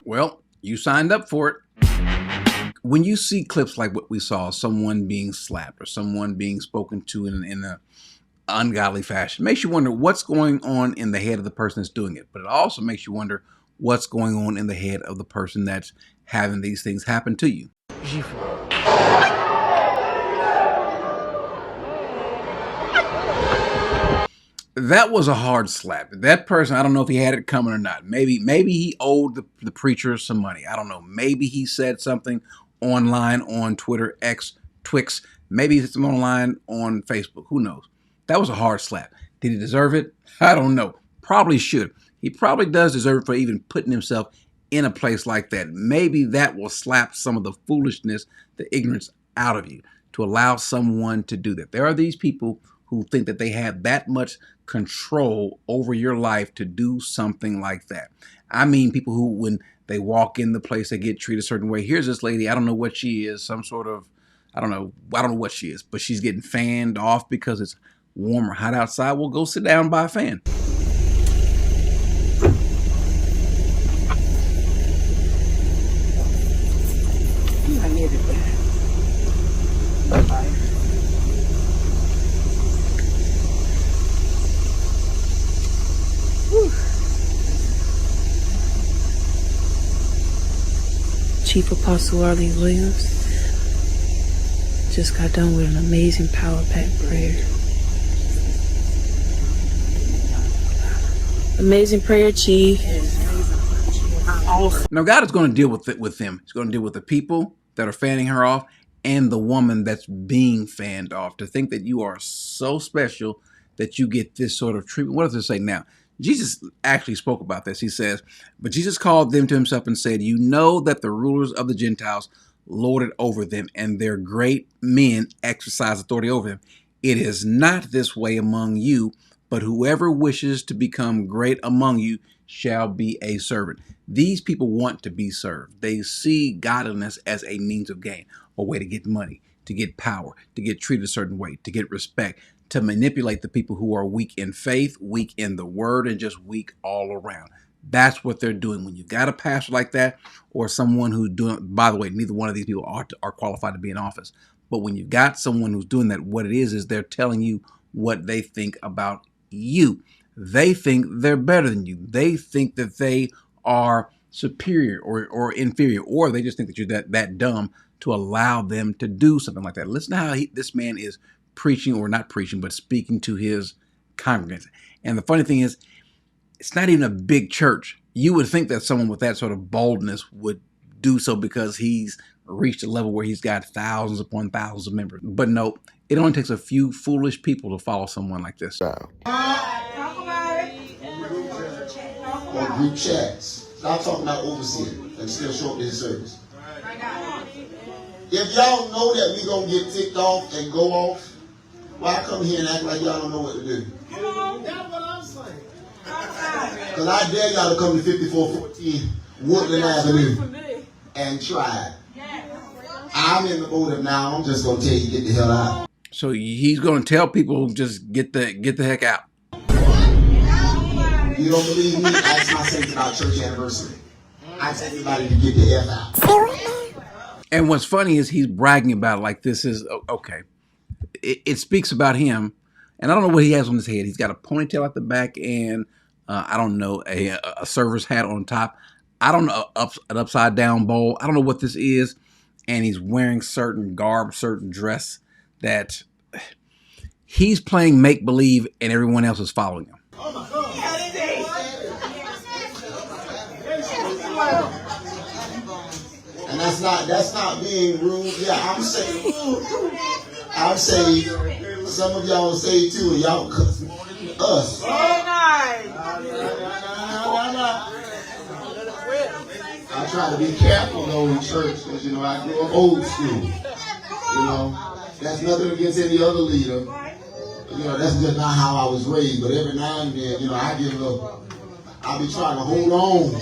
Well, you signed up for it. When you see clips like what we saw, someone being slapped or someone being spoken to in an ungodly fashion, makes you wonder what's going on in the head of the person that's doing it. But it also makes you wonder what's going on in the head of the person that's having these things happen to you. That was a hard slap. That person, I don't know if he had it coming or not. Maybe he owed the preacher some money. I don't know. Maybe he said something online on Twitter, X, Twix. Maybe it's online on Facebook. Who knows? That was a hard slap. Did he deserve it? I don't know. Probably should. He probably does deserve it for even putting himself in a place like that. Maybe that will slap some of the foolishness, the ignorance out of you to allow someone to do that. There are these people who think that they have that much control over your life to do something like that. I mean, people who, when they walk in the place, they get treated a certain way. Here's this lady, I don't know what she is, some sort of, I don't know what she is, but she's getting fanned off because it's warm or hot outside. Well, go sit down by a fan. I needed that. Bye-bye. Chief Apostle Arlene Williams just got done with an amazing power-packed prayer. Amazing prayer, Chief. Now, God is going to deal with them. He's going to deal with the people that are fanning her off and the woman that's being fanned off. To think that you are so special that you get this sort of treatment. What does it say now? Jesus actually spoke about this. He says, but Jesus called them to himself and said, you know that the rulers of the Gentiles lord it over them, and their great men exercise authority over them. It is not this way among you, but whoever wishes to become great among you shall be a servant. These people want to be served. They see godliness as a means of gain, a way to get money, to get power, to get treated a certain way, to get respect, to manipulate the people who are weak in faith, weak in the word, and just weak all around. That's what they're doing. When you got a pastor like that, or someone who's doing, by the way, neither one of these people are qualified to be in office. But when you've got someone who's doing that, what it is they're telling you what they think about you. They think they're better than you. They think that they are superior or inferior, or they just think that you're that dumb to allow them to do something like that. Listen to how this man is preaching, or not preaching, but speaking to his congregants. And the funny thing is, it's not even a big church. You would think that someone with that sort of boldness would do so because he's reached a level where he's got thousands upon thousands of members. But no, it only takes a few foolish people to follow someone like this. Or group chats. Stop talking about overseer and still show up to his service. If y'all know that we gonna get ticked off and go off, why come here and act like y'all don't know what to do? Come on, that's what I'm saying. Because I dare y'all to come to 5414 Woodland Avenue and try it. I'm in the mood of now, I'm just gonna tell you, get the hell out. So he's gonna tell people, just get the heck out. You don't believe me? Ask my saints about church anniversary. I tell everybody to get the F out. And what's funny is he's bragging about it like this is okay. It speaks about him, and I don't know what he has on his head. He's got a ponytail at the back, and I don't know, a server's hat on top. I don't know, an upside down bowl. I don't know what this is, and he's wearing certain garb, certain dress that he's playing make believe, and everyone else is following him. Oh my God. And that's not being rude. Yeah, I'm saying some of y'all say too, and y'all cuss more than us. I try to be careful though in church because I grew up old school. That's nothing against any other leader. That's just not how I was raised. But every now and then, I'll be trying to hold on.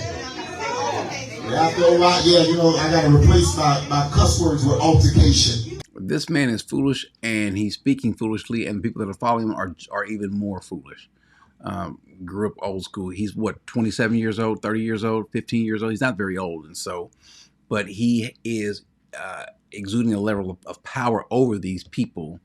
But after a while, I got to replace my cuss words with altercation. This man is foolish, and he's speaking foolishly, and the people that are following him are even more foolish. Grew up old school. He's what, 27 years old, 30 years old, 15 years old. He's not very old, and so, but he is exuding a level of power over these people,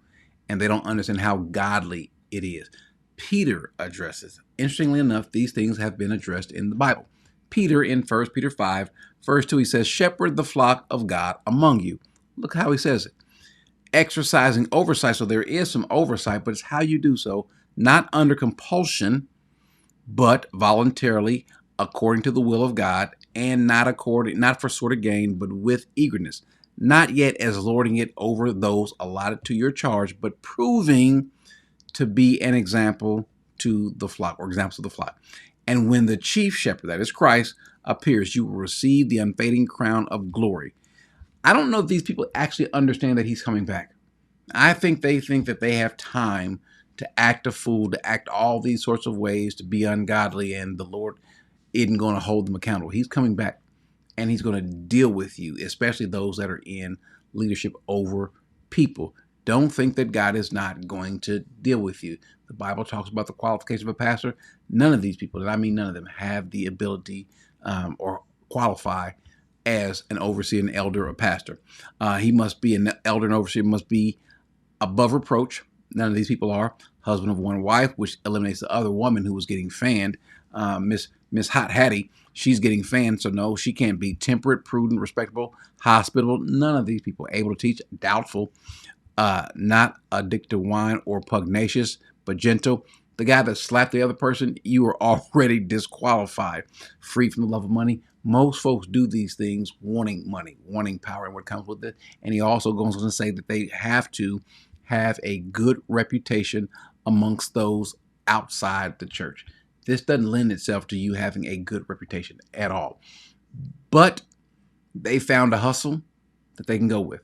and they don't understand how godly it is. Peter addresses. Interestingly enough, these things have been addressed in the Bible. Peter, in 1 Peter 5, verse 2, he says, shepherd the flock of God among you. Look how he says it. Exercising oversight. So there is some oversight, but it's how you do so, not under compulsion, but voluntarily, according to the will of God, and not for sort of gain, but with eagerness. Not yet as lording it over those allotted to your charge, but proving to be an example to the flock, or examples of the flock. And when the chief shepherd, that is Christ, appears, you will receive the unfading crown of glory. I don't know if these people actually understand that he's coming back. I think they think that they have time to act a fool, to act all these sorts of ways, to be ungodly, and the Lord isn't going to hold them accountable. He's coming back, and he's going to deal with you, especially those that are in leadership over people. Don't think that God is not going to deal with you. The Bible talks about the qualification of a pastor. None of these people, and I mean none of them, have the ability or qualify as an overseer, an elder, or pastor. He must be an elder and overseer, must be above reproach. None of these people are. Husband of one wife, which eliminates the other woman who was getting fanned. Miss Hot Hattie, she's getting fanned, so no, she can't be temperate, prudent, respectable, hospitable. None of these people able to teach. Doubtful. Not addicted to wine or pugnacious, but gentle. The guy that slapped the other person, you are already disqualified. Free from the love of money. Most folks do these things wanting money, wanting power, and what comes with it. And he also goes on to say that they have to have a good reputation amongst those outside the church. This doesn't lend itself to you having a good reputation at all. But they found a hustle that they can go with.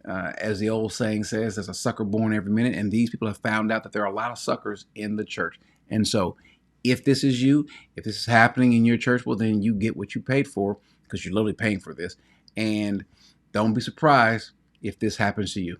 As the old saying says, there's a sucker born every minute, and these people have found out that there are a lot of suckers in the church. And so if this is you, if this is happening in your church, well, then you get what you paid for, because you're literally paying for this. And don't be surprised if this happens to you.